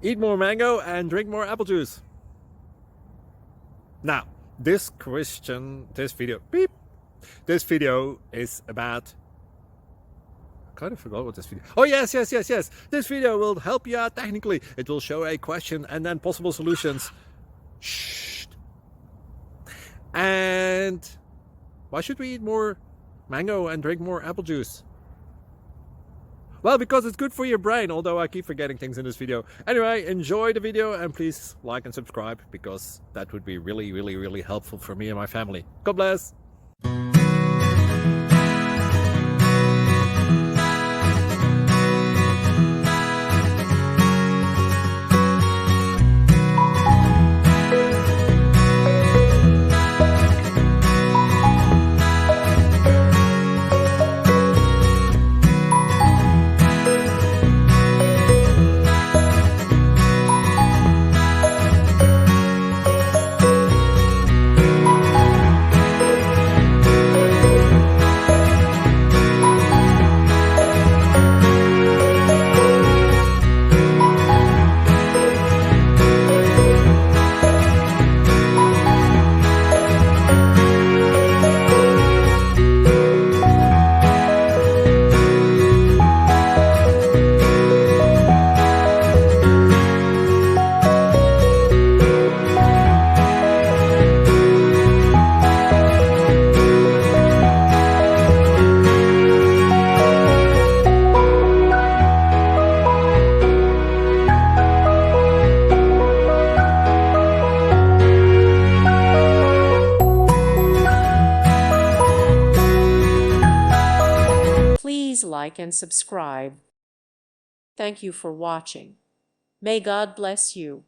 Eat more mango and drink more apple juice. Now, this video is about, I kind of forgot what this video. Oh, yes. This video will help you out technically. It will show a question and then possible solutions. Shh. And why should we eat more mango and drink more apple juice? Well, because it's good for your brain, although I keep forgetting things in this video. Anyway, enjoy the video and please like and subscribe, because that would be really helpful for me and my family. God bless. Please like and subscribe. Thank you for watching. May God bless you.